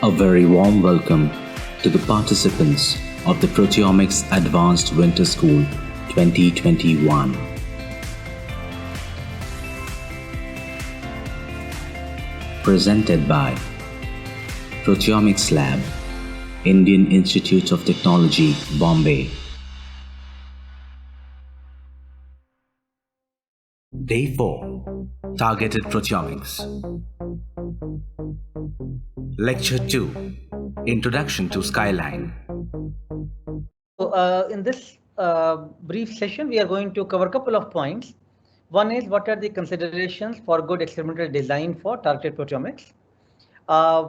A very warm welcome to the participants of the Proteomics Advanced Winter School 2021. Presented by Proteomics Lab, Indian Institute of Technology, Bombay. Day 4, Targeted Proteomics. Lecture 2, Introduction to Skyline. In this brief session, we are going to cover a couple of points. One is what are the considerations for good experimental design for targeted proteomics.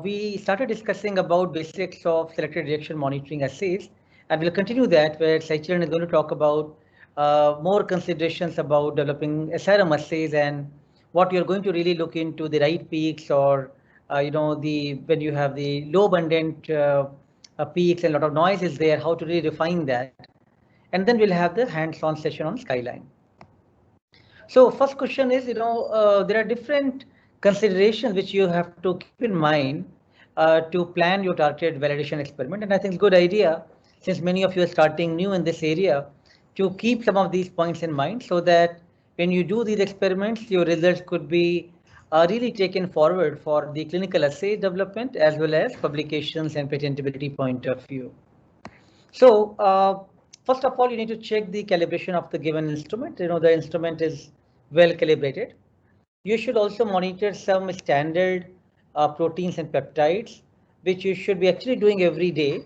We started discussing about basics of selected reaction monitoring assays, and we'll continue that where Saicharan is going to talk about more considerations about developing SRM assays and what you're going to really look into the right peaks or when you have the low abundant peaks and a lot of noise is there, how to really refine that. And then we'll have the hands-on session on Skyline. So first question is, there are different considerations which you have to keep in mind to plan your targeted validation experiment. And I think it's a good idea, since many of you are starting new in this area, to keep some of these points in mind so that when you do these experiments, your results could be really taken forward for the clinical assay development as well as publications and patentability point of view. So first of all, you need to check the calibration of the given instrument. The instrument is well calibrated. You should also monitor some standard proteins and peptides, which you should be actually doing every day.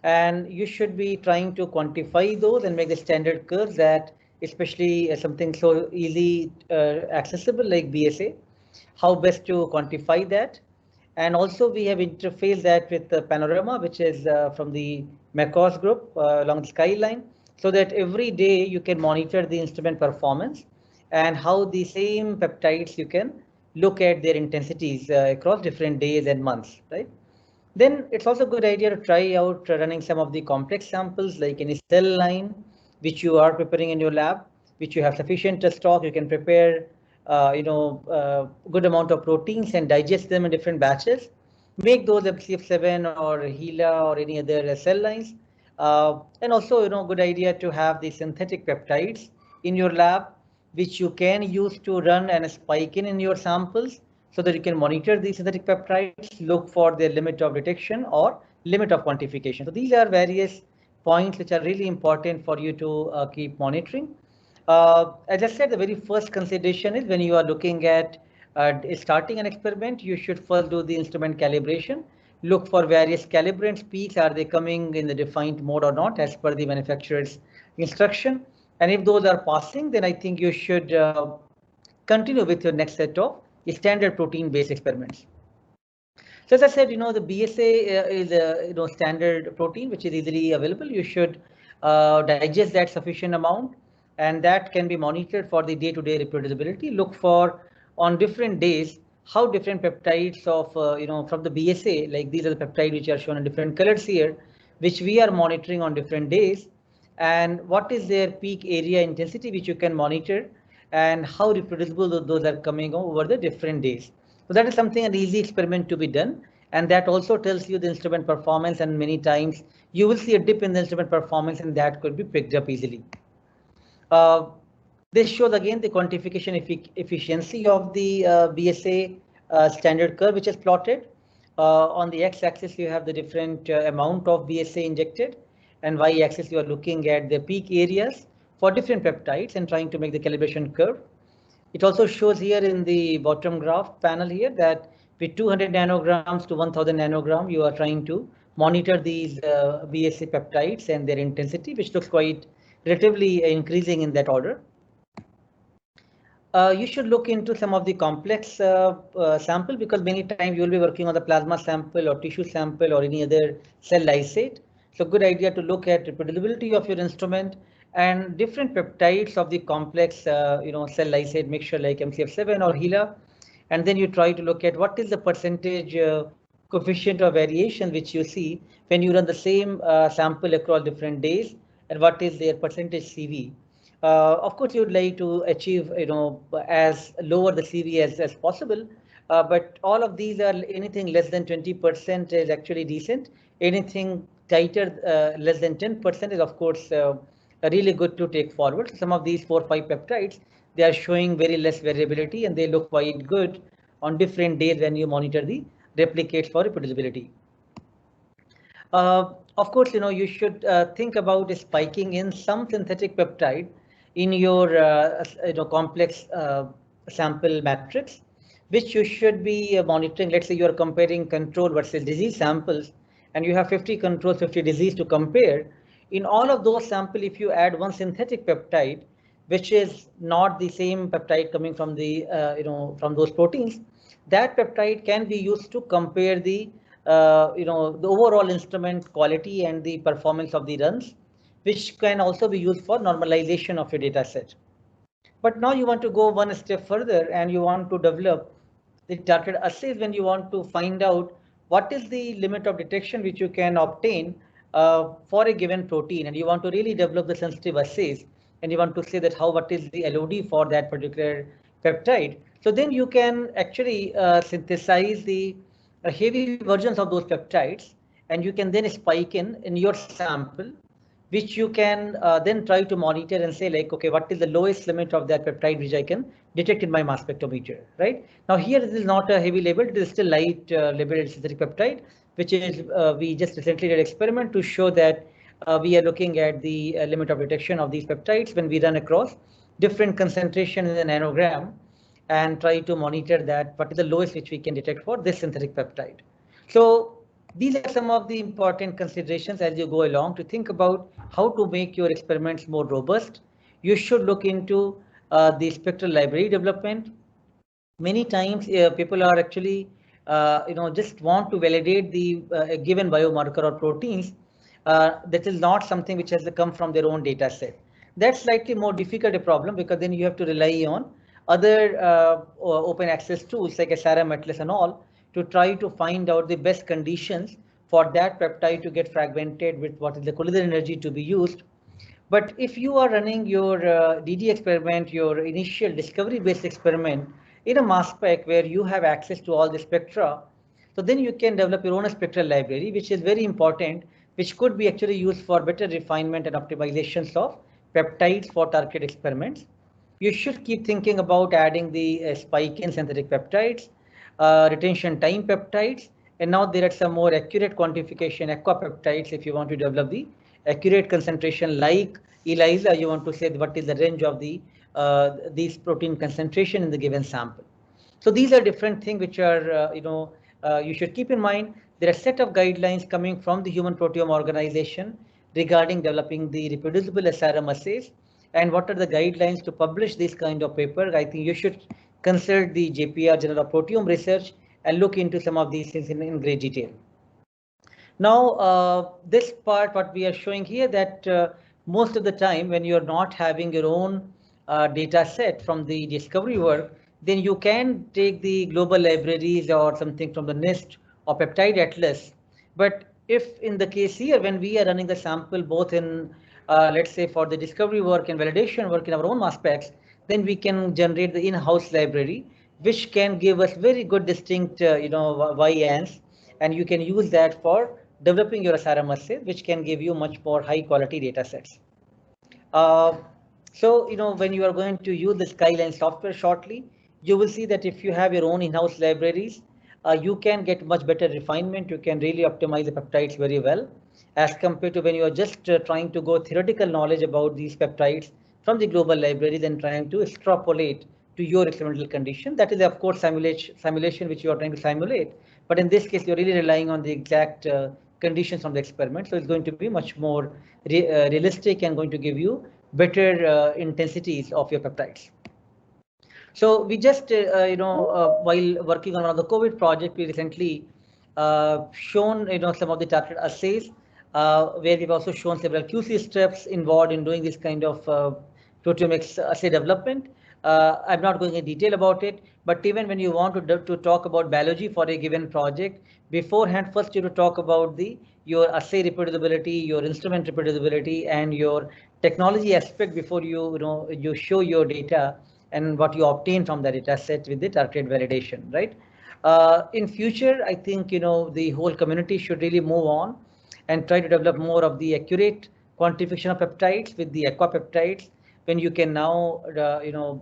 And you should be trying to quantify those and make the standard curves that, especially something so easy accessible like BSA, how best to quantify that. And also we have interfaced that with the Panorama, which is from the MACOS group along the Skyline, so that every day you can monitor the instrument performance and how the same peptides you can look at their intensities across different days and months, right? Then it's also a good idea to try out running some of the complex samples like any cell line, which you are preparing in your lab, which you have sufficient stock. You can prepare, good amount of proteins and digest them in different batches. Make those MCF7 or HeLa or any other cell lines. And also, good idea to have the synthetic peptides in your lab, which you can use to run and spike in your samples so that you can monitor these synthetic peptides, look for their limit of detection or limit of quantification. So these are various points which are really important for you to keep monitoring. As I said, the very first consideration is when you are looking at starting an experiment, you should first do the instrument calibration. Look for various calibrants, peaks, are they coming in the defined mode or not as per the manufacturer's instruction. And if those are passing, then I think you should continue with your next set of standard protein-based experiments. So as I said, the BSA is a standard protein which is easily available. You should digest that sufficient amount, and that can be monitored for the day-to-day reproducibility. Look for on different days how different peptides of from the BSA, like these are the peptides which are shown in different colors here, which we are monitoring on different days, and what is their peak area intensity which you can monitor, and how reproducible those are coming over the different days. So that is something an easy experiment to be done, and that also tells you the instrument performance, and many times you will see a dip in the instrument performance and that could be picked up easily. This shows again the quantification efficiency of the BSA standard curve which is plotted. On the x-axis you have the different amount of BSA injected, and y-axis you are looking at the peak areas for different peptides and trying to make the calibration curve. It also shows here in the bottom graph panel here that with 200 nanograms to 1000 nanogram, you are trying to monitor these BSA peptides and their intensity, which looks quite relatively increasing in that order. You should look into some of the complex sample, because many times you will be working on the plasma sample or tissue sample or any other cell lysate. So good idea to look at reproducibility of your instrument and different peptides of the complex cell lysate mixture like MCF7 or HeLa. And then you try to look at what is the percentage coefficient of variation which you see when you run the same sample across different days, and what is their percentage CV. Of course, you would like to achieve, as lower the CV as possible, but all of these are anything less than 20% is actually decent. Anything tighter, less than 10% is of course really good to take forward. So some of these 4 or 5 peptides, they are showing very less variability and they look quite good on different days when you monitor the replicates for reproducibility. Of course, you should think about spiking in some synthetic peptide in your complex sample matrix, which you should be monitoring. Let's say you are comparing control versus disease samples, and you have 50 control, 50 disease to compare. In all of those samples, if you add one synthetic peptide, which is not the same peptide coming from the from those proteins, that peptide can be used to compare the the overall instrument quality and the performance of the runs, which can also be used for normalization of your data set. But now you want to go one step further and you want to develop the targeted assays when you want to find out what is the limit of detection which you can obtain for a given protein, and you want to really develop the sensitive assays, and you want to say that what is the LOD for that particular peptide. So then you can actually synthesize the heavy versions of those peptides, and you can then spike in your sample, which you can then try to monitor and say like, okay, what is the lowest limit of that peptide which I can detect in my mass spectrometer, right? Now here this is not a heavy label, it is still light labeled synthetic peptide, which is we just recently did an experiment to show that we are looking at the limit of detection of these peptides when we run across different concentration in the nanogram and try to monitor that what is the lowest which we can detect for this synthetic peptide. So these are some of the important considerations as you go along to think about how to make your experiments more robust. You should look into the spectral library development. Many times people are actually just want to validate the given biomarker or proteins. That is not something which has come from their own data set. That's slightly more difficult a problem, because then you have to rely on other open access tools like SRM, Atlas and all, to try to find out the best conditions for that peptide to get fragmented with what is the collision energy to be used. But if you are running your DD experiment, your initial discovery based experiment in a mass spec where you have access to all the spectra, so then you can develop your own spectral library, which is very important, which could be actually used for better refinement and optimizations of peptides for target experiments. You should keep thinking about adding the spike in synthetic peptides, retention time peptides, and now there are some more accurate quantification aquapeptides if you want to develop the accurate concentration like ELISA. You want to say what is the range of the these protein concentration in the given sample. So these are different things which are you should keep in mind. There are a set of guidelines coming from the Human Proteome Organization regarding developing the reproducible SRM assays, and what are the guidelines to publish this kind of paper. I think you should consult the JPR, Journal of Proteome Research, and look into some of these things in great detail. Now, this part, what we are showing here, that most of the time when you're not having your own data set from the discovery work, then you can take the global libraries or something from the NIST or Peptide Atlas. But if in the case here, when we are running the sample both in, let's say for the discovery work and validation work in our own mass specs, then we can generate the in-house library, which can give us very good distinct, YANs, and you can use that for developing your SRM assay, which can give you much more high quality data sets. So, when you are going to use the Skyline software shortly, you will see that if you have your own in-house libraries, you can get much better refinement. You can really optimize the peptides very well, as compared to when you are just trying to go theoretical knowledge about these peptides from the global libraries and trying to extrapolate to your experimental condition. That is, of course, simulation which you are trying to simulate. But in this case, you're really relying on the exact conditions from the experiment. So it's going to be much more realistic and going to give you better intensities of your peptides. So we just, while working on one of the COVID project, we recently shown, some of the targeted assays, where we've also shown several QC steps involved in doing this kind of proteomics assay development. I'm not going in detail about it, but even when you want to talk about biology for a given project, beforehand, first you have to talk about your assay reproducibility, your instrument reproducibility, and your technology aspect before you show your data and what you obtain from the data set with the targeted validation, right? In future, I think, the whole community should really move on and try to develop more of the accurate quantification of peptides with the aquapeptides, when you can now,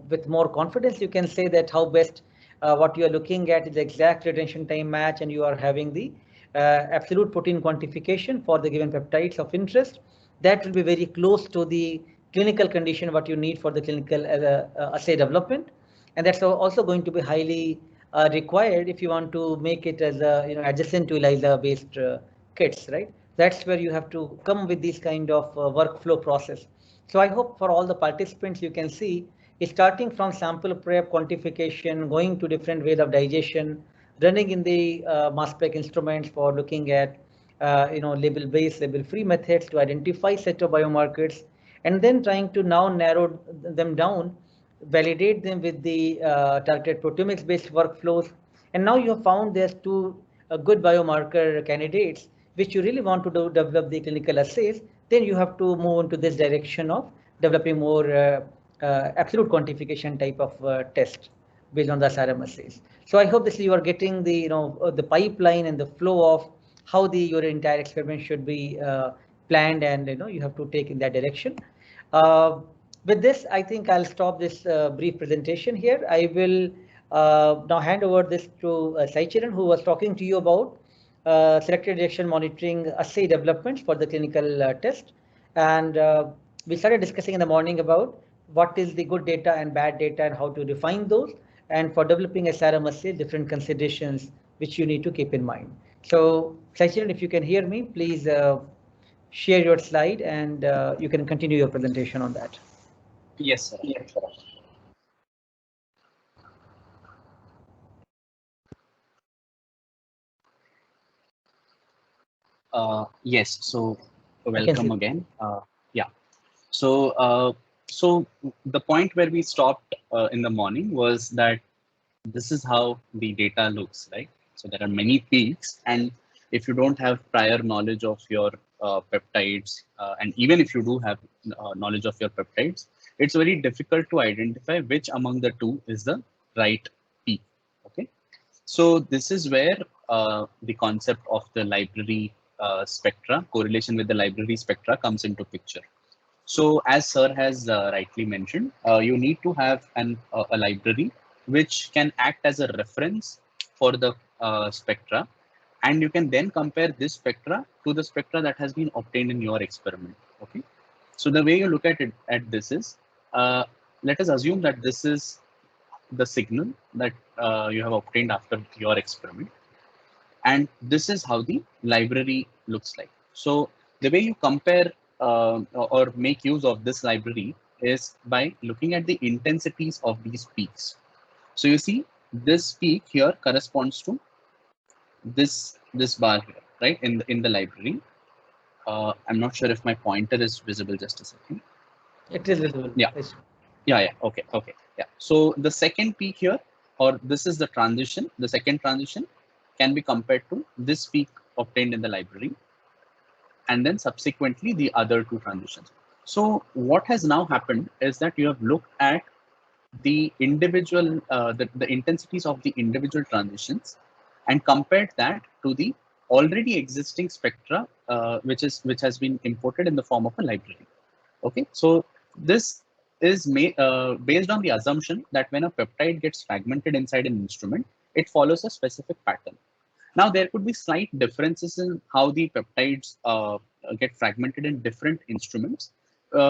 with more confidence, you can say that how best what you are looking at is the exact retention time match, and you are having the absolute protein quantification for the given peptides of interest. That will be very close to the clinical condition what you need for the clinical assay development, and that's also going to be highly required if you want to make it as a adjacent to ELISA based kits, right? That's where you have to come with this kind of workflow process. So I hope for all the participants, you can see starting from sample prep, quantification, going to different ways of digestion, running in the mass spec instruments for looking at label based, label free methods to identify set of biomarkers, and then trying to now narrow them down, validate them with the targeted proteomics based workflows. And now you have found there's two good biomarker candidates which you really want to develop the clinical assays. Then you have to move into this direction of developing more absolute quantification type of test based on the SRM assays. So I hope this you are getting the the pipeline and the flow of how your entire experiment should be planned, and you have to take in that direction. With this, I think I'll stop this brief presentation here. I will now hand over this to Sai Chiran, who was talking to you about selected reaction monitoring assay developments for the clinical test. And we started discussing in the morning about what is the good data and bad data and how to define those. And for developing SRM assay, different considerations which you need to keep in mind. So, Sai Chiran, if you can hear me, please share your slide, and you can continue your presentation on that. Yes, sir. Yes, sir. Yes, so welcome again. Yeah, so so the point where we stopped in the morning was that this is how the data looks like. So there are many peaks, and if you don't have prior knowledge of your peptides, and even if you do have knowledge of your peptides, it's very difficult to identify which among the two is the right peak. Okay, so this is where the concept of the library spectra, correlation with the library spectra, comes into picture. So as Sir has rightly mentioned, you need to have a library which can act as a reference for the spectra, and you can then compare this spectra to the spectra that has been obtained in your experiment. Okay, so the way you look at it this is, let us assume that this is the signal that you have obtained after your experiment, and this is how the library looks like. So the way you compare or make use of this library is by looking at the intensities of these peaks. So you see this peak here corresponds to this bar here, right, in the library. I'm not sure if my pointer is visible. Just a second. It is visible. Yeah. Yeah. Okay. Yeah. So the second peak here, or this is the transition, the second transition can be compared to this peak obtained in the library, and then subsequently the other two transitions. So what has now happened is that you have looked at the individual, the intensities of the individual transitions, and compared that to the already existing spectra, which has been imported in the form of a library. Okay, so this is based on the assumption that when a peptide gets fragmented inside an instrument, it follows a specific pattern. Now, there could be slight differences in how the peptides get fragmented in different instruments,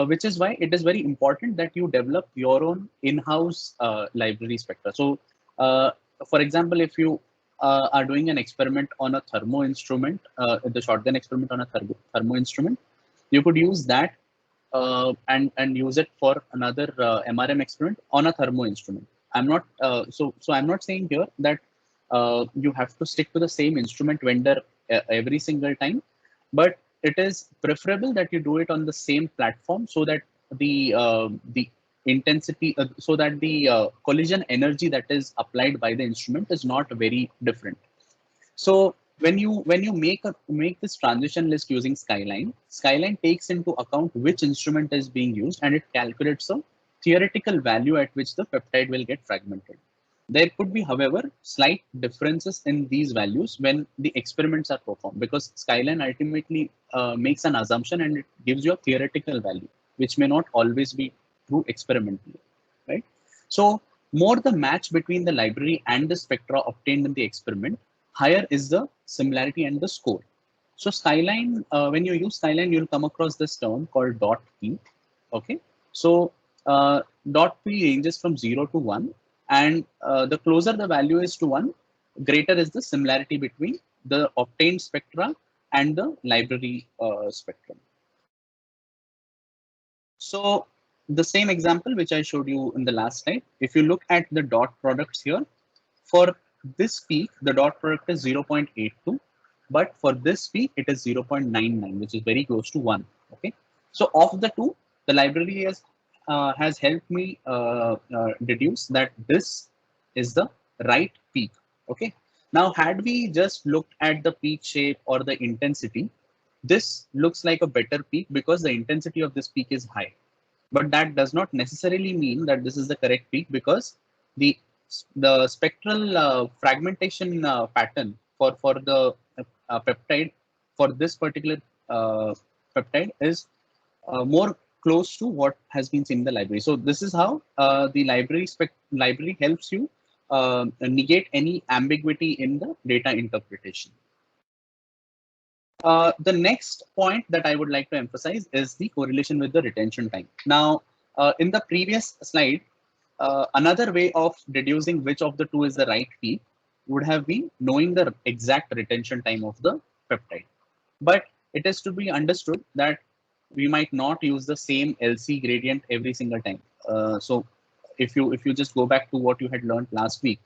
which is why it is very important that you develop your own in-house library spectra. So, for example, if you are doing an experiment on a thermo instrument, the shotgun experiment on a thermo instrument, you could use that and use it for another MRM experiment on a thermo instrument. I'm not so I'm not saying here that you have to stick to the same instrument vendor every single time, but it is preferable that you do it on the same platform so that the intensity, so that the collision energy that is applied by the instrument is not very different. So when you make this transition list using Skyline, Skyline takes into account which instrument is being used, and it calculates a theoretical value at which the peptide will get fragmented. There could be, however, slight differences in these values when the experiments are performed, because Skyline ultimately makes an assumption and it gives you a theoretical value, which may not always be true experimentally, right? So more the match between the library and the spectra obtained in the experiment, higher is the similarity and the score. So Skyline, when you use Skyline, you'll come across this term called dot P. Okay, so dot P ranges from 0 to 1, and the closer the value is to 1, greater is the similarity between the obtained spectra and the library spectrum. So the same example which I showed you in the last slide, if you look at the dot products here, for this peak, the dot product is 0.82, but for this peak, it is 0.99, which is very close to 1. Okay, so of the two, the library has helped me deduce that this is the right peak. Okay, now had we just looked at the peak shape or the intensity, this looks like a better peak because the intensity of this peak is high. But that does not necessarily mean that this is the correct peak, because the spectral fragmentation pattern for the peptide for this particular peptide is more close to what has been seen in the library. So this is how the library helps you negate any ambiguity in the data interpretation. The next point that I would like to emphasize is the correlation with the retention time. Now, in the previous slide, another way of deducing which of the two is the right peak would have been knowing the exact retention time of the peptide. But it is to be understood that we might not use the same LC gradient every single time. So if you just go back to what you had learned last week,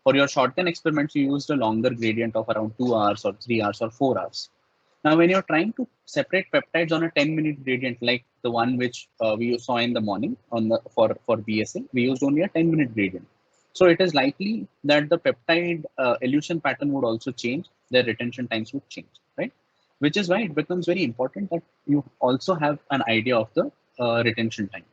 for your shotgun experiments, you used a longer gradient of around 2 hours or 3 hours or 4 hours. Now, when you're trying to separate peptides on a 10-minute gradient, like the one which we saw in the morning for BSA, we used only a 10-minute gradient. So it is likely that the peptide elution pattern would also change, their retention times would change, right? Which is why it becomes very important that you also have an idea of the retention time.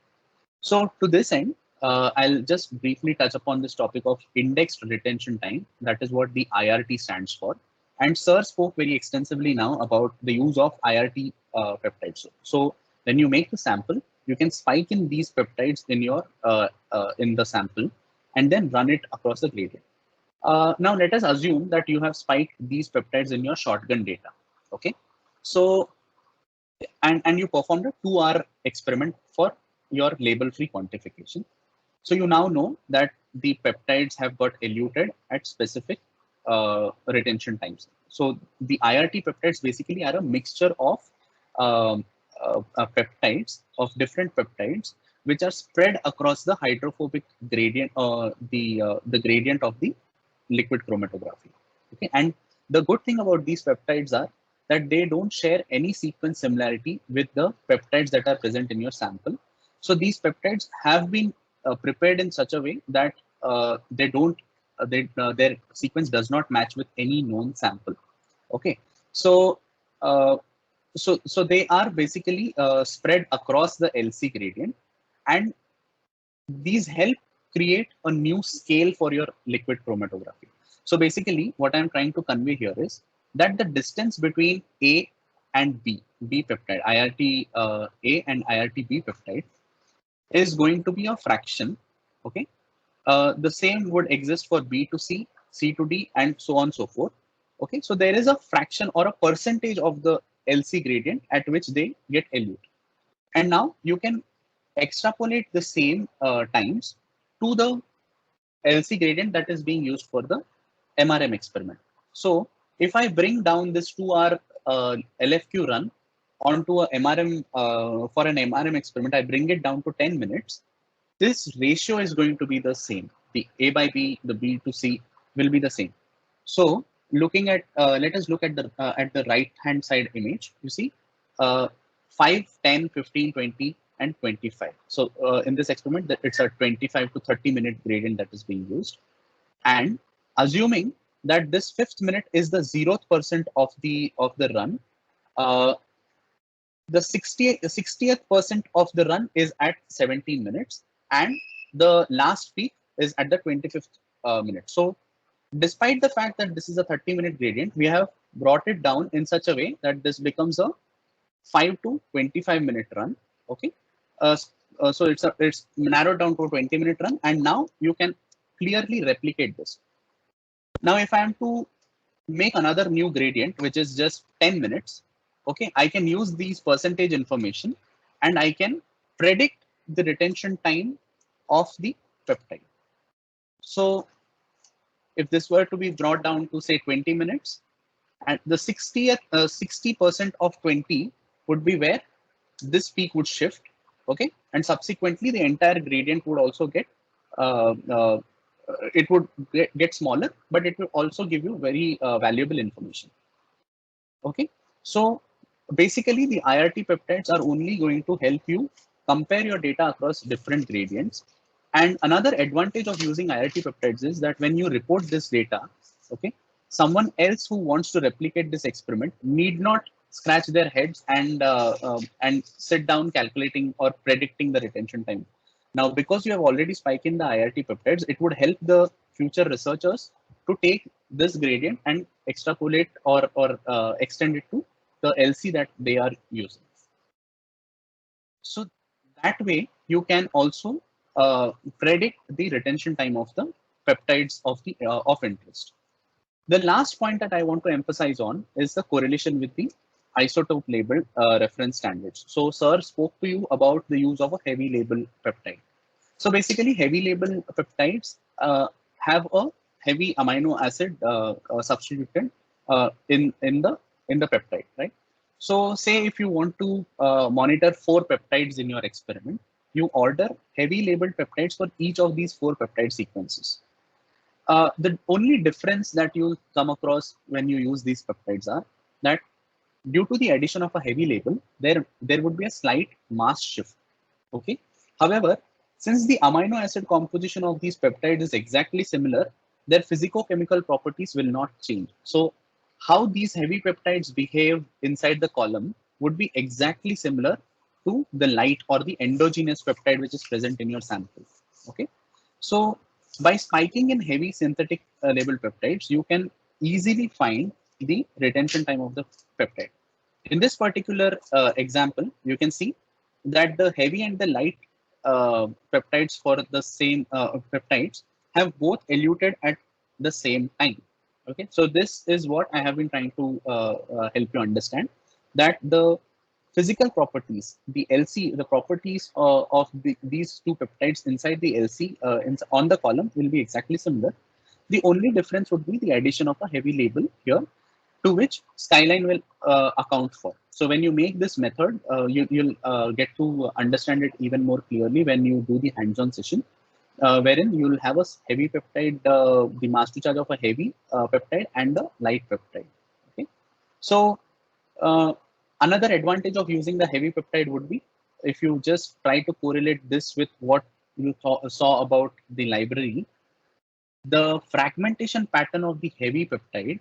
So to this end, I'll just briefly touch upon this topic of indexed retention time. That is what the IRT stands for. And Sir spoke very extensively now about the use of IRT peptides. So when you make the sample, you can spike in these peptides in your in the sample and then run it across the gradient. Now let us assume that you have spiked these peptides in your shotgun data. Okay, so and you performed a 2-hour experiment for your label-free quantification. So you now know that the peptides have got eluted at specific retention times. So the IRT peptides basically are a mixture of peptides, of different peptides, which are spread across the hydrophobic gradient, the gradient of the liquid chromatography. Okay, and the good thing about these peptides are that they don't share any sequence similarity with the peptides that are present in your sample. So these peptides have been prepared in such a way that they don't, their sequence does not match with any known sample. Okay, so so they are basically spread across the LC gradient, and these help create a new scale for your liquid chromatography. So basically, what I'm trying to convey here is that the distance between A and B peptide, IRT A and IRT B peptide, is going to be a fraction. Okay, the same would exist for B to C, C to D, and so on and so forth. Okay, so there is a fraction or a percentage of the LC gradient at which they get elute. And now you can extrapolate the same times to the LC gradient that is being used for the MRM experiment. So if I bring down this 2-hour LFQ run onto a MRM for an MRM experiment, I bring it down to 10 minutes. This ratio is going to be the same. The A by B, the B to C will be the same. So looking at, let us look at the right hand side image. You see 5, 10, 15, 20, and 25. So in this experiment, it's a 25 to 30 minute gradient that is being used. And assuming that this 5th minute is the 0th percent of the run, the 60th percent of the run is at 17 minutes, and the last peak is at the 25th minutes. So despite the fact that this is a 30-minute gradient, we have brought it down in such a way that this becomes a 5 to 25-minute run. Okay, so it's narrowed down to a 20-minute run, and now you can clearly replicate this. Now, if I am to make another new gradient, which is just 10 minutes, okay, I can use these percentage information and I can predict the retention time of the peptide. So if this were to be brought down to say 20 minutes, and the 60% of 20 would be where this peak would shift, okay, and subsequently the entire gradient would also get it would get smaller, but it will also give you very valuable information. Okay, so basically the IRT peptides are only going to help you compare your data across different gradients. And another advantage of using IRT peptides is that when you report this data, okay, someone else who wants to replicate this experiment need not scratch their heads and sit down calculating or predicting the retention time. Now, because you have already spiked in the IRT peptides, it would help the future researchers to take this gradient and extrapolate or extend it to the LC that they are using. So that way you can also predict the retention time of the peptides of the of interest. The last point that I want to emphasize on is the correlation with the isotope labeled reference standards. So sir spoke to you about the use of a heavy label peptide. So basically heavy label peptides have a heavy amino acid substituted in the peptide, right? So say if you want to monitor 4 peptides in your experiment, you order heavy labeled peptides for each of these 4 peptide sequences. The only difference that you come across when you use these peptides are that due to the addition of a heavy label, there would be a slight mass shift. Okay. However, since the amino acid composition of these peptides is exactly similar, their physicochemical properties will not change. So how these heavy peptides behave inside the column would be exactly similar to the light or the endogenous peptide which is present in your sample. Okay. So by spiking in heavy synthetic labeled peptides, you can easily find the retention time of the peptide. In this particular example, you can see that the heavy and the light peptides for the same peptides have both eluted at the same time. Okay, so this is what I have been trying to help you understand, that the physical properties, the LC, the properties of these two peptides inside the LC on the column will be exactly similar. The only difference would be the addition of a heavy label here, to which Skyline will account for. So when you make this method, you'll get to understand it even more clearly when you do the hands-on session, wherein you'll have a heavy peptide, the mass to charge of a heavy peptide and a light peptide. Okay, so another advantage of using the heavy peptide would be if you just try to correlate this with what you saw about the library, the fragmentation pattern of the heavy peptide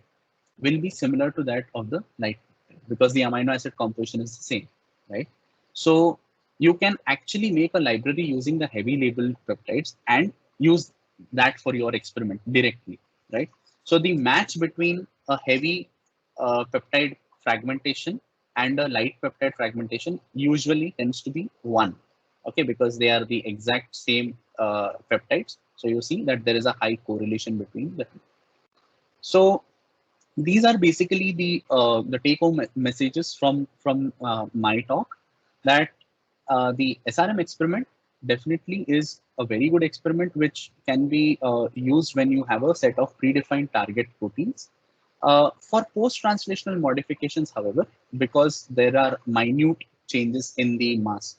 will be similar to that of the light peptide because the amino acid composition is the same, right? So you can actually make a library using the heavy label peptides and use that for your experiment directly, right? So the match between a heavy peptide fragmentation and a light peptide fragmentation usually tends to be 1, okay, because they are the exact same peptides. So you see that there is a high correlation between the two. So these are basically the take-home messages from my talk, that the SRM experiment definitely is a very good experiment which can be used when you have a set of predefined target proteins. For post-translational modifications, however, because there are minute changes in the mass,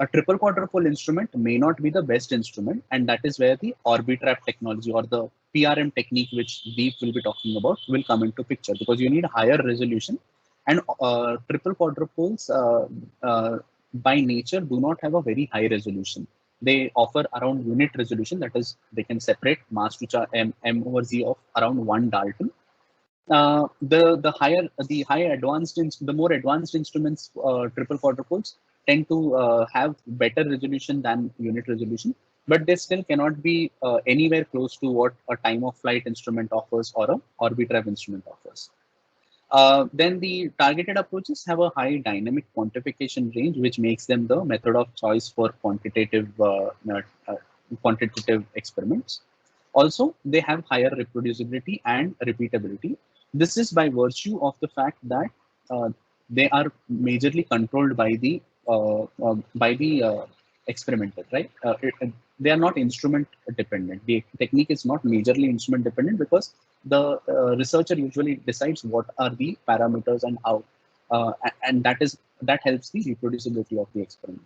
a triple quadrupole instrument may not be the best instrument, and that is where the Orbitrap technology or the PRM technique, which Deep will be talking about, will come into picture, because you need higher resolution, and triple quadrupoles by nature do not have a very high resolution. They offer around unit resolution, that is, they can separate mass to charge m over z of around 1 Dalton. The more advanced instruments, triple quadrupoles, tend to have better resolution than unit resolution. but they still cannot be anywhere close to what a time of flight instrument offers or a Orbitrap instrument offers. Then the targeted approaches have a high dynamic quantification range, which makes them the method of choice for quantitative experiments. Also, they have higher reproducibility and repeatability. This is by virtue of the fact that uh, they are majorly controlled by the experimenter, right? They are not instrument dependent. The technique is not majorly instrument dependent because the researcher usually decides what are the parameters and how, and that helps the reproducibility of the experiment.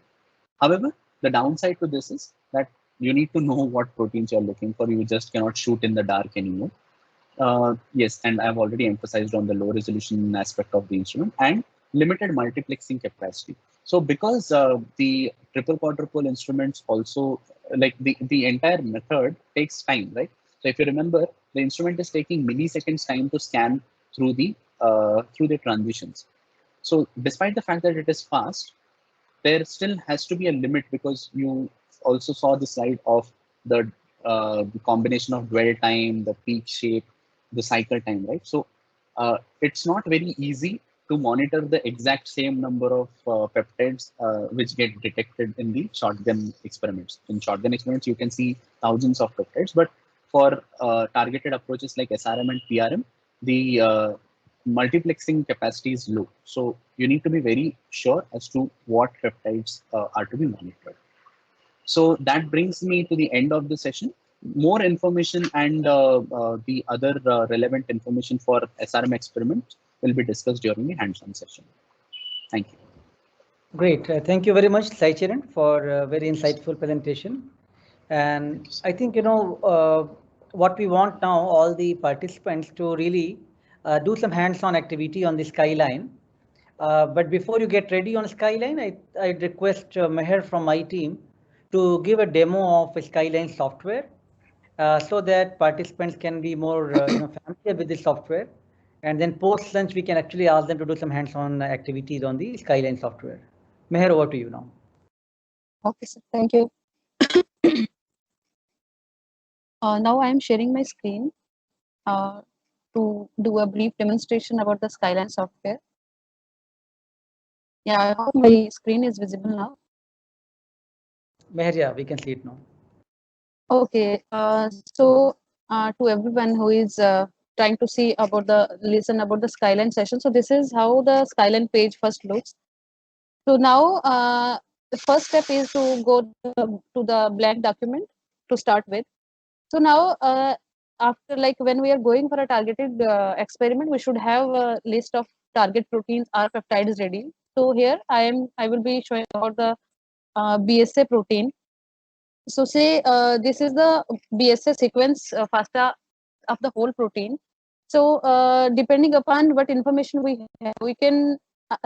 However, the downside to this is that you need to know what proteins you're looking for. You just cannot shoot in the dark anymore. Yes, and I've already emphasized on the low resolution aspect of the instrument and limited multiplexing capacity. So because the triple quadruple instruments also, like the entire method takes time, right? So if you remember, the instrument is taking milliseconds time to scan through the transitions. So despite the fact that it is fast, there still has to be a limit because you also saw the slide of the combination of dwell time, the peak shape, the cycle time, right? So it's not very easy to monitor the exact same number of peptides which get detected in the shotgun experiments. In shotgun experiments, you can see thousands of peptides, but for targeted approaches like SRM and PRM, the multiplexing capacity is low. So you need to be very sure as to what peptides are to be monitored. So that brings me to the end of the session. More information and the other relevant information for SRM experiments will be discussed during the hands-on session. Thank you. Great. Thank you very much, Sai Charan, for a very insightful presentation. And I think, what we want now, all the participants to really do some hands-on activity on the Skyline. But before you get ready on Skyline, I'd request Meher from my team to give a demo of Skyline software so that participants can be more familiar with the software. And then post lunch, we can actually ask them to do some hands-on activities on the Skyline software. Meher, over to you now. Okay, sir. Thank you. Now I am sharing my screen to do a brief demonstration about the Skyline software. Yeah, I hope my screen is visible now. Meher, yeah, we can see it now. Okay, so to everyone who is trying to see about listen about the Skyline session. So this is how the Skyline page first looks. So now the first step is to go to the blank document to start with. So now after, like, when we are going for a targeted experiment, we should have a list of target proteins or peptides ready. So here I will be showing about the BSA protein. So say this is the BSA sequence FASTA of the whole protein. So depending upon what information we have, we can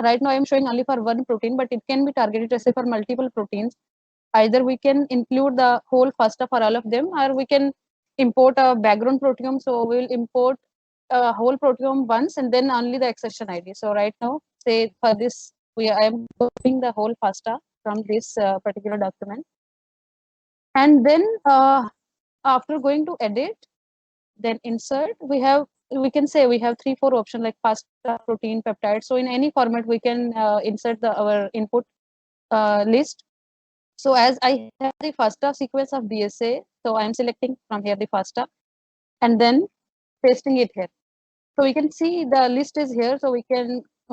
right now I am showing only for one protein, but it can be targeted as for multiple proteins. Either we can include the whole FASTA for all of them, or we can import a background proteome. So we will import a whole proteome once and then only the accession ID. So right now, say for this, I am copying the whole FASTA from this particular document. And then after going to edit, then insert, we can say we have 3-4 options like FASTA, protein, peptide. So in any format, we can insert our input list. So as I have the FASTA sequence of BSA, so I am selecting from here the FASTA and then pasting it here. So we can see the list is here. So we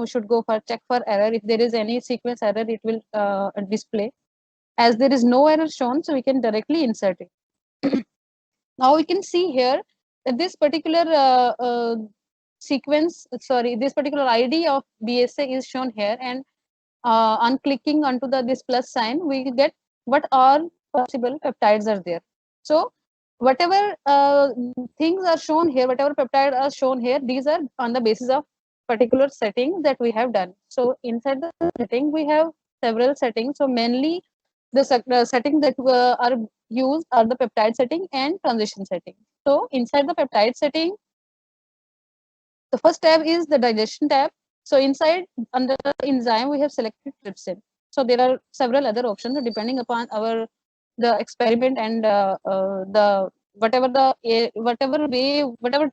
should go for check for error. If there is any sequence error, it will display. As there is no error shown, so we can directly insert it. Now we can see here that this particular this particular ID of BSA is shown here, and on clicking onto this plus sign, we get what all possible peptides are there. So whatever things are shown here, whatever peptide are shown here, these are on the basis of particular setting that we have done. So inside the setting, we have several settings. So mainly the setting that are used are the peptide setting and transition setting. So inside the peptide setting, the first tab is the digestion tab. So inside, under enzyme, we have selected trypsin. So there are several other options depending upon our the experiment and the whatever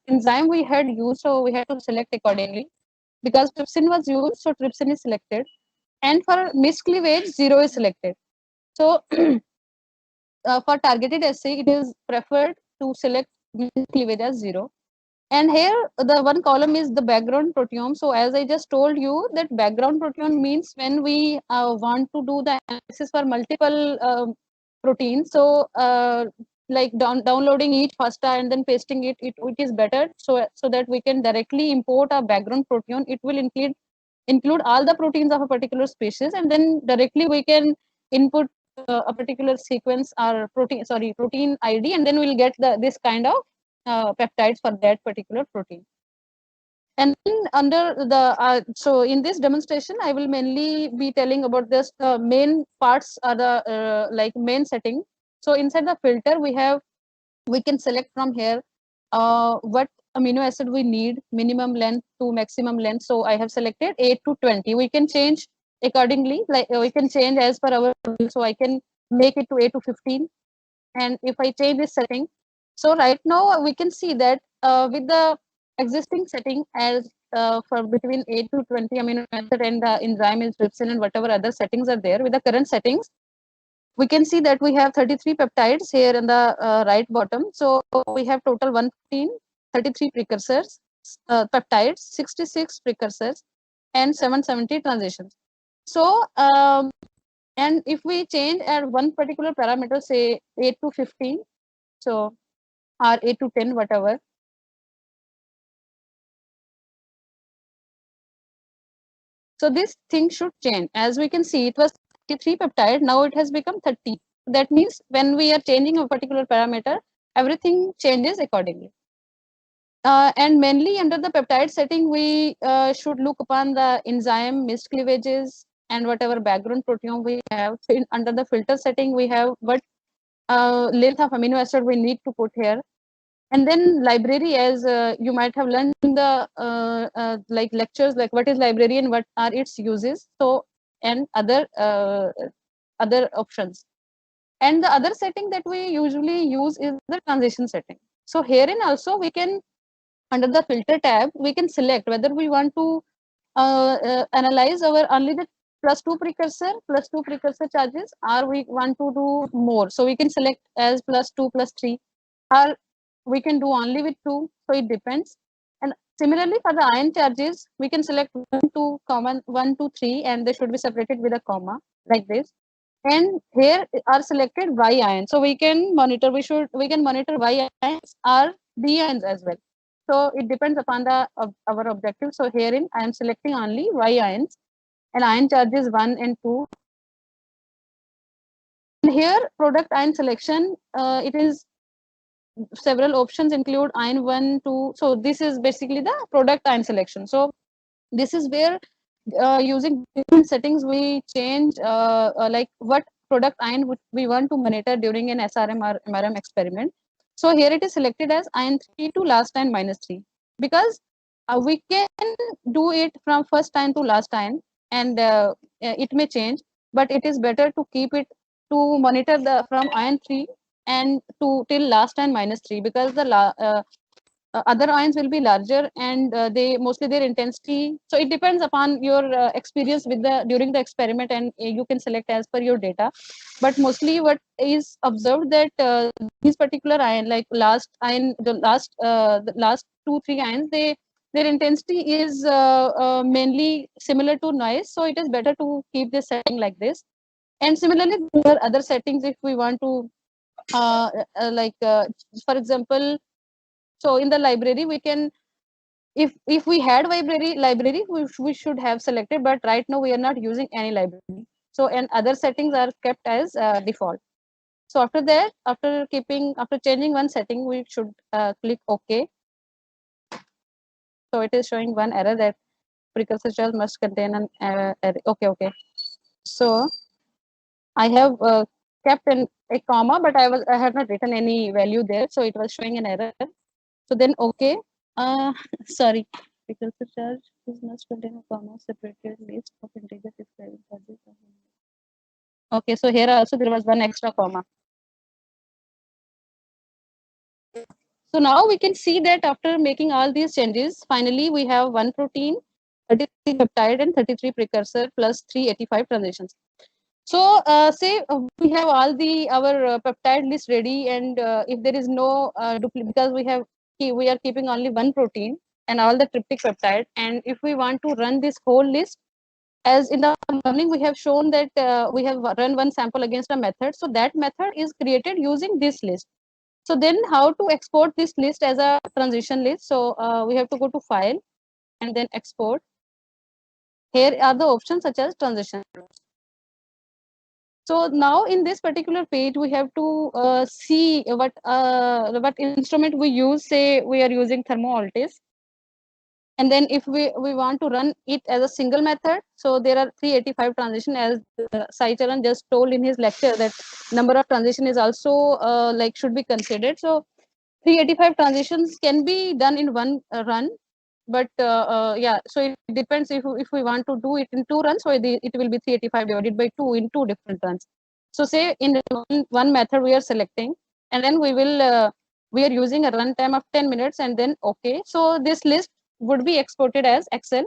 enzyme we had used, so we had to select accordingly. Because trypsin was used, so trypsin is selected, and for miscleavage 0 is selected. So for targeted assay, it is preferred to select miscleavage as 0. And here the one column is the background proteome. So as I just told you, that background proteome means when we want to do the analysis for multiple proteins. So like downloading each FASTA and then pasting it is better, so that we can directly import a background proteome. It will include all the proteins of a particular species, and then directly we can input a particular sequence or protein ID, and then we'll get this kind of peptides for that particular protein. And then under the so in this demonstration, I will mainly be telling about this main parts are the like main setting. So inside the filter, we can select from here what amino acid we need, minimum length to maximum length. So I have selected 8 to 20. We can change accordingly, like we can change as per our, so I can make it to 8 to 15. And if I change this setting, so right now we can see that with the existing setting as for between 8 to 20 amino acid and the enzyme is trypsin and whatever other settings are there, with the current settings, we can see that we have 33 peptides here in the right bottom. So we have total 115, 33 precursors, peptides, 66 precursors, and 770 transitions. So and if we change at one particular parameter, say 8 to 15, so or 8 to 10, whatever. So this thing should change. As we can see, it was 33 peptide, now it has become 30. That means when we are changing a particular parameter, everything changes accordingly. And mainly under the peptide setting, we should look upon the enzyme, missed cleavages, and whatever background proteome we have. Under the filter setting, we have what length of amino acid we need to put here. And then library, as you might have learned in the like lectures, like what is library and what are its uses. So and other options. And the other setting that we usually use is the transition setting. So herein also we can, under the filter tab, we can select whether we want to analyze our only the +2 precursor charges, or we want to do more. So we can select as +2, +3, or we can do only with 2. So it depends. And similarly for the ion charges, we can select 1, 2, 1, 2, 3, and they should be separated with a comma like this. And here are selected Y ions. So we can monitor, we can monitor Y ions or D ions as well. So it depends upon the our objective. So herein I am selecting only Y ions, and ion charges 1 and 2. And here product ion selection, it is several options include ion 1, 2. So this is basically the product ion selection. So this is where using different settings we change like what product ion we want to monitor during an SRM or MRM experiment. So here it is selected as ion 3 to last ion -3, because we can do it from first ion to last ion, and it may change, but it is better to keep it to monitor the from ion 3 and to till last ion -3, because the other ions will be larger, and they mostly their intensity. So it depends upon your experience with the during the experiment, and you can select as per your data. But mostly what is observed that these particular ion, like the last 2-3 ions, their intensity is mainly similar to noise. So it is better to keep this setting like this. And similarly, there are other settings if we want to like for example, so in the library we can, if we had library we should have selected, but right now we are not using any library. So and other settings are kept as default. So after that, after changing one setting, we should click OK. So it is showing one error that precursor charge must contain an array. Okay. So I have kept a comma, but I have not written any value there, so it was showing an error. So then OK. Sorry, precursor charge is must contain a comma separated list of integer describing charges. Okay, so here also there was one extra comma. So now we can see that after making all these changes, finally we have one protein, 33 peptide and 33 precursor plus 385 transitions. So say we have all our peptide list ready, and if there is no duplicate, because we are keeping only one protein and all the tryptic peptide, and if we want to run this whole list, as in the morning we have shown that we have run one sample against a method, so that method is created using this list. So then how to export this list as a transition list? So we have to go to file and then export. Here are the options such as transition. So now in this particular page, we have to see what instrument we use. Say we are using ThermoAltis. And then if we want to run it as a single method, so there are 385 transition, as Sai Charan just told in his lecture, that number of transition is also like should be considered. So 385 transitions can be done in one run, but yeah, so it depends if we want to do it in 2 runs, so it will be 385 divided by 2 in 2 different runs. So say in one method we are selecting, and then we are using a runtime of 10 minutes, and then okay, so this list would be exported as Excel,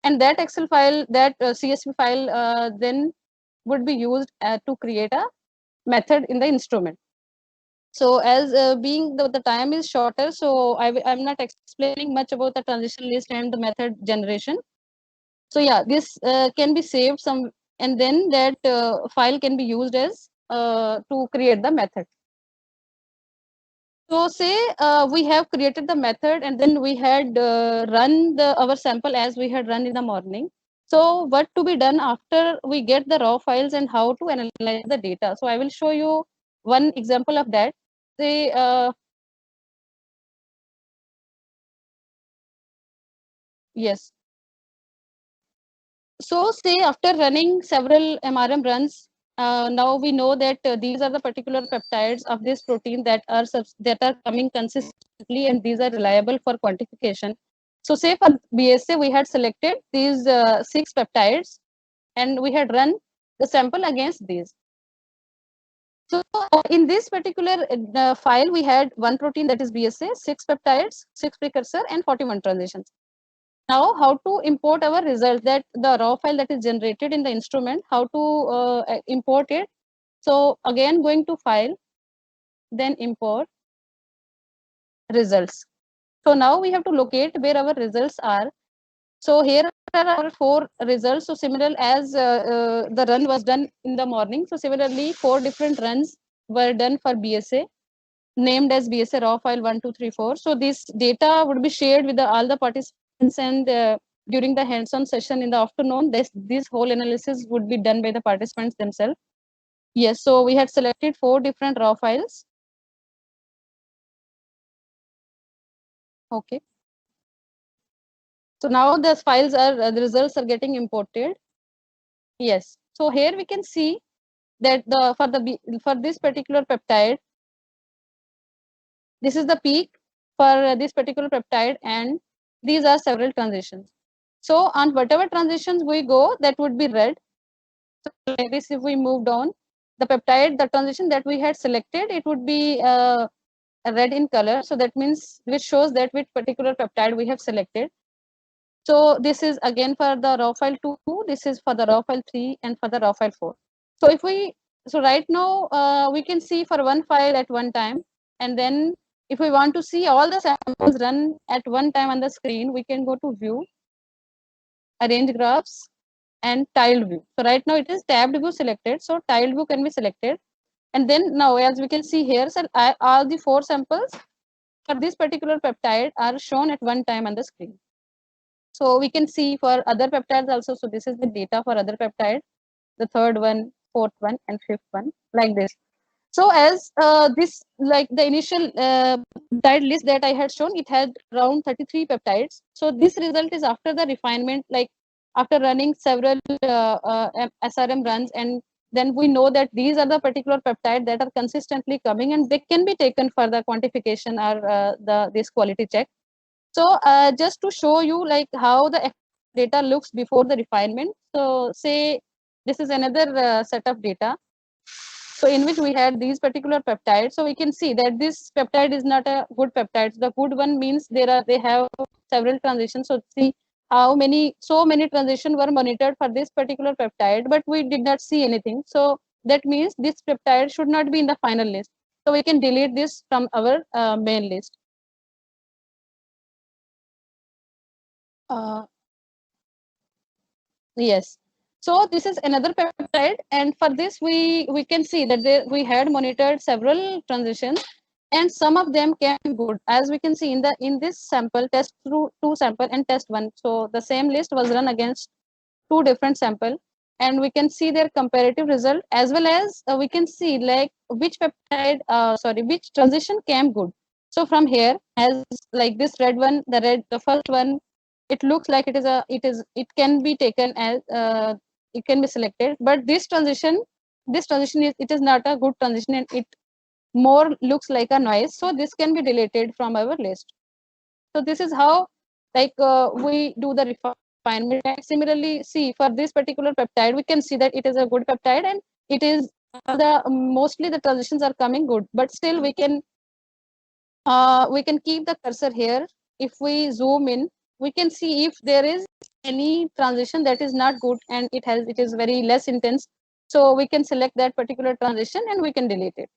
and that Excel file, that CSV file then would be used to create a method in the instrument. So as being the time is shorter, so I'm not explaining much about the transition list and the method generation. So yeah, this can be saved some, and then that file can be used as to create the method. So say we have created the method, and then we had run our sample as we had run in the morning. So what to be done after we get the raw files and how to analyze the data? So I will show you one example of that. Say yes. So say after running several MRM runs, now we know that these are the particular peptides of this protein that are coming consistently, and these are reliable for quantification. So say for BSA, we had selected these 6 peptides, and we had run the sample against these. So in this particular file, we had one protein, that is BSA, 6 peptides, 6 precursor, and 41 transitions. Now how to import our result, that the raw file that is generated in the instrument, how to import it? So again, going to file, then import results. So now we have to locate where our results are. So here are our 4 results. So similar as the run was done in the morning, so similarly 4 different runs were done for BSA, named as BSA raw file 1, 2, 3, 4. So this data would be shared with all the participants, and during the hands-on session in the afternoon, this whole analysis would be done by the participants themselves. Yes, so we had selected 4 different raw files. Okay. So now the files are, the results are getting imported. Yes. So here we can see that for this particular peptide, this is the peak for this particular peptide, and these are several transitions. So on whatever transitions we go, that would be red. So like this, if we moved on, the peptide, the transition that we had selected, it would be red in color. So that means, which shows that which particular peptide we have selected. So this is again for the raw file 2, this is for the raw file 3, and for the raw file 4. So so right now we can see for one file at one time, and then if we want to see all the samples run at one time on the screen, we can go to view, arrange graphs, and tiled view. So right now it is tabbed view selected, so tiled view can be selected. And then now, as we can see here, so all the 4 samples for this particular peptide are shown at one time on the screen. So we can see for other peptides also. So this is the data for other peptides, the 3rd one, 4th one, and 5th one, like this. So as this, like the initial peptide list that I had shown, it had around 33 peptides. So this result is after the refinement, like after running several SRM runs, and then we know that these are the particular peptides that are consistently coming, and they can be taken for the quantification or this quality check. So just to show you like how the data looks before the refinement. So say this is another set of data. So in which we had these particular peptides. So we can see that this peptide is not a good peptide. The good one means they have several transitions. So see how so many transitions were monitored for this particular peptide, but we did not see anything. So that means this peptide should not be in the final list. So we can delete this from our main list. Yes. So this is another peptide, and for this we can see that we had monitored several transitions, and some of them came good, as we can see in this sample test through two sample and test one. So the same list was run against two different sample, and we can see their comparative result, as well as we can see like which peptide which transition came good. So from here, as like this red one, the first one, it looks like it can be taken as it can be selected, but this transition is not a good transition, and it more looks like a noise, so this can be deleted from our list. So this is how we do the refinement. And similarly, see for this particular peptide, we can see that it is a good peptide, and it is the mostly the transitions are coming good, but still we can keep the cursor here. If we zoom in, we can see if there is any transition that is not good and it is very less intense, so we can select that particular transition and we can delete it.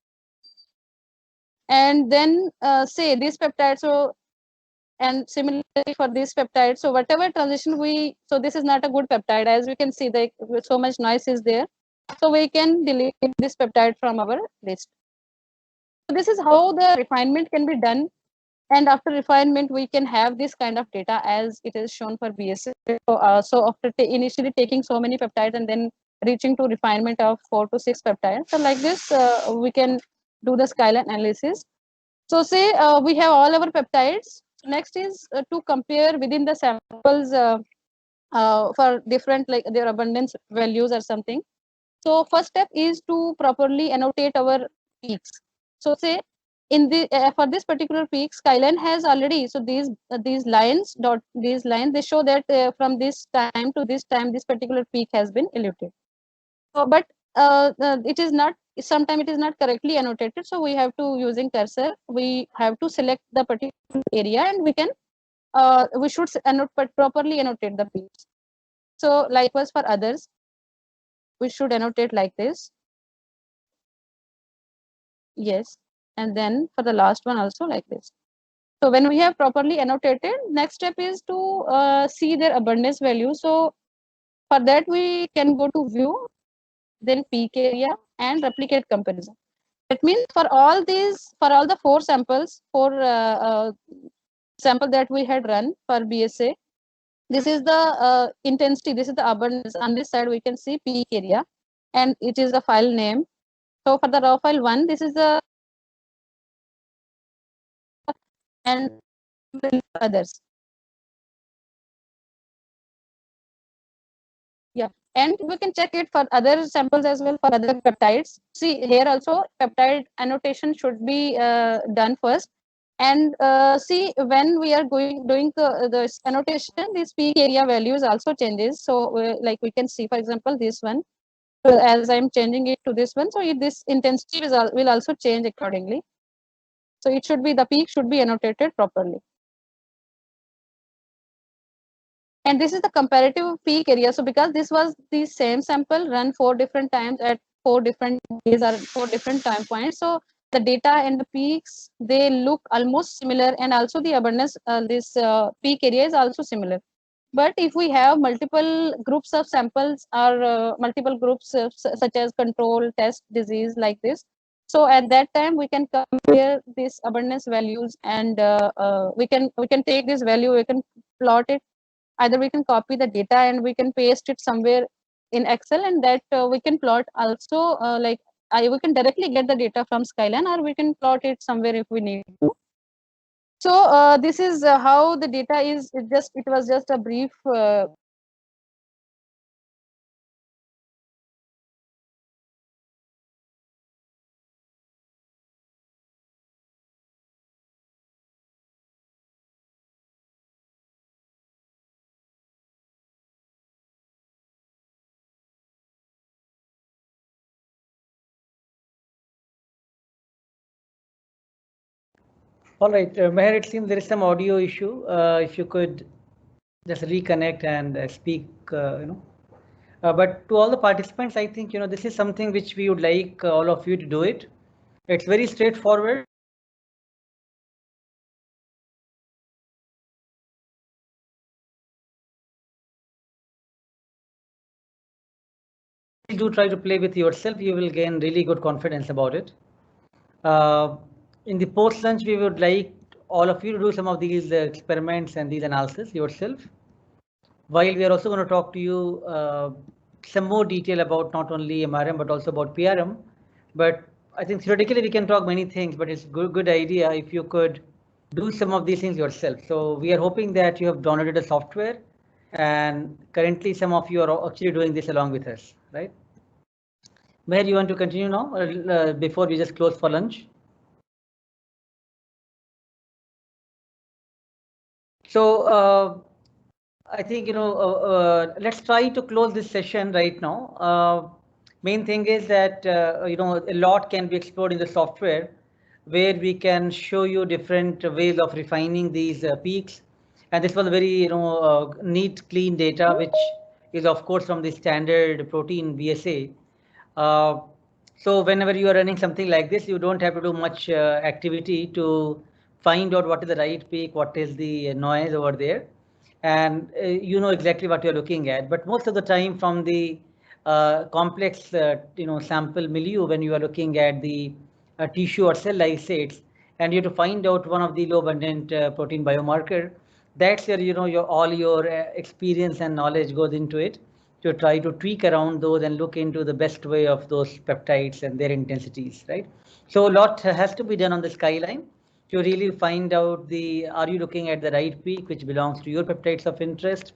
And then say this peptide, so and similarly for this peptide, so whatever transition so this is not a good peptide, as we can see that so much noise is there, so we can delete this peptide from our list. So this is how the refinement can be done, and after refinement we can have this kind of data as it is shown for BSA. So after initially taking so many peptides and then reaching to refinement of 4 to 6 peptides, so like this we can do the skyline analysis. So say we have all our peptides. Next is to compare within the samples for different like their abundance values or something. So first step is to properly annotate our peaks. So say in the for this particular peak, Skyline has already, so these lines they show that from this time to this time this particular peak has been eluted. So, but it is not, sometimes it is not correctly annotated, so we have to, using cursor, we have to select the particular area and we should properly annotate the peaks. So likewise for others, we should annotate like this. Yes, and then for the last one also like this. So when we have properly annotated, next step is to see their abundance value. So for that we can go to view, then peak area and replicate comparison. That means for all the four sample that we had run for BSA, this is the intensity, this is the abundance. On this side we can see peak area, and it is the file name. So for the raw file 1, this is the, and others. Yeah, and we can check it for other samples as well, for other peptides. See here also peptide annotation should be done first, and see when we are doing the annotation, this peak area values also changes. So like we can see, for example, this one, as I'm changing it to this one, so this intensity will also change accordingly. So it should be, the peak should be annotated properly. And this is the comparative peak area. So because this was the same sample run 4 different times at 4 different days or 4 different time points, so the data and the peaks, they look almost similar, and also the abundance, this peak area is also similar. But if we have multiple groups of samples or multiple groups such as control, test, disease, like this, so at that time we can compare these abundance values, and we can take this value, we can plot it. Either we can copy the data and we can paste it somewhere in Excel, and that we can plot also, we can directly get the data from Skyline, or we can plot it somewhere if we need to. So this is how the data is. It was just a brief All right, Meher, it seems there is some audio issue. If you could just reconnect and speak, but to all the participants, I think, this is something which we would like all of you to do it. It's very straightforward. Do try to play with yourself. You will gain really good confidence about it. In the post lunch, we would like all of you to do some of these experiments and these analysis yourself. While we are also going to talk to you some more detail about not only MRM but also about PRM. But I think theoretically we can talk many things, but it's good idea if you could do some of these things yourself. So we are hoping that you have downloaded the software, and currently some of you are actually doing this along with us, right? Meher, you want to continue now before we just close for lunch? So I think, let's try to close this session right now. Main thing is that, a lot can be explored in the software where we can show you different ways of refining these peaks. And this was a very, neat, clean data, which is of course from the standard protein BSA. So whenever you are running something like this, you don't have to do much activity to find out what is the right peak, what is the noise over there, and you know exactly what you're looking at. But most of the time from the complex sample milieu, when you are looking at the tissue or cell lysates, and you have to find out one of the low abundant protein biomarker, that's where all your experience and knowledge goes into it, to try to tweak around those and look into the best way of those peptides and their intensities, right? So a lot has to be done on the skyline to really find out are you looking at the right peak which belongs to your peptides of interest.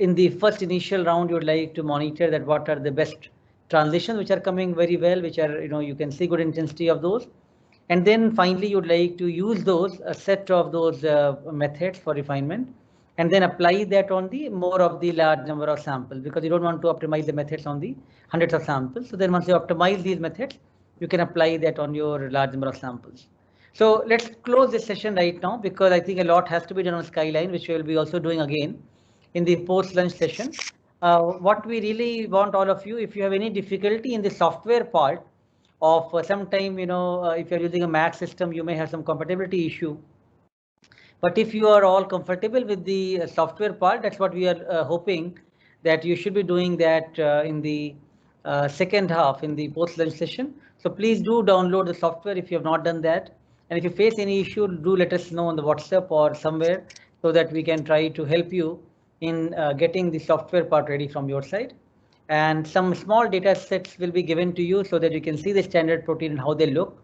In the first initial round, you would like to monitor that what are the best transitions which are coming very well, which are, you can see good intensity of those. And then finally, you'd like to use a set of those methods for refinement, and then apply that on the more of the large number of samples, because you don't want to optimize the methods on the hundreds of samples. So then once you optimize these methods, you can apply that on your large number of samples. So let's close this session right now, because I think a lot has to be done on Skyline, which we will be also doing again in the post-lunch session. What we really want all of you, if you have any difficulty in the software part of sometime, if you're using a Mac system, you may have some compatibility issue. But if you are all comfortable with the software part, that's what we are hoping that you should be doing that in the second half in the post-lunch session. So please do download the software if you have not done that. And if you face any issue, do let us know on the WhatsApp or somewhere, so that we can try to help you in getting the software part ready from your side. And some small data sets will be given to you so that you can see the standard protein and how they look.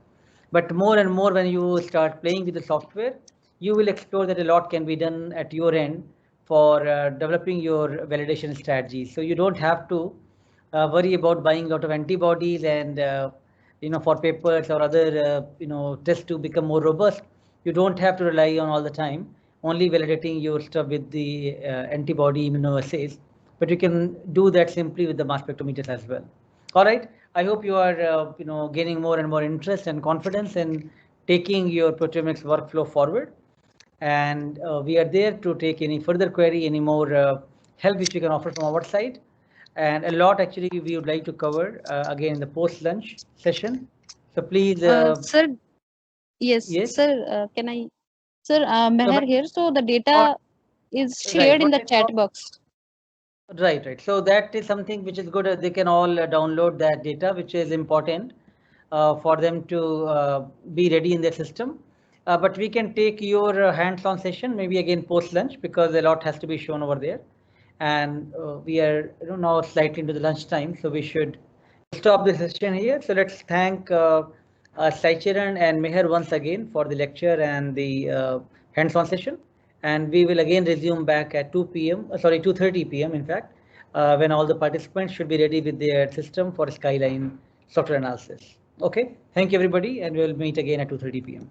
But more and more, when you start playing with the software, you will explore that a lot can be done at your end for developing your validation strategy. So you don't have to worry about buying a lot of antibodies and for papers or other tests to become more robust. You don't have to rely on all the time only validating your stuff with the antibody immunoassays, but you can do that simply with the mass spectrometers as well. All right, I hope you are gaining more and more interest and confidence in taking your proteomics workflow forward. And we are there to take any further query, any more help which we can offer from our side. And a lot actually we would like to cover again in the post-lunch session. So please. Sir, yes, sir, can I? Sir, Meher here. So the data is shared in the chat box. Right. So that is something which is good. They can all download that data, which is important for them to be ready in their system. But we can take your hands-on session maybe again post-lunch, because a lot has to be shown over there. And we are now slightly into the lunch time, so we should stop the session here. So let's thank Saichiran and Meher once again for the lecture and the hands-on session. And we will again resume back at 2:30 p.m. in fact, when all the participants should be ready with their system for Skyline software analysis. Okay, thank you everybody, and we'll meet again at 2:30 p.m.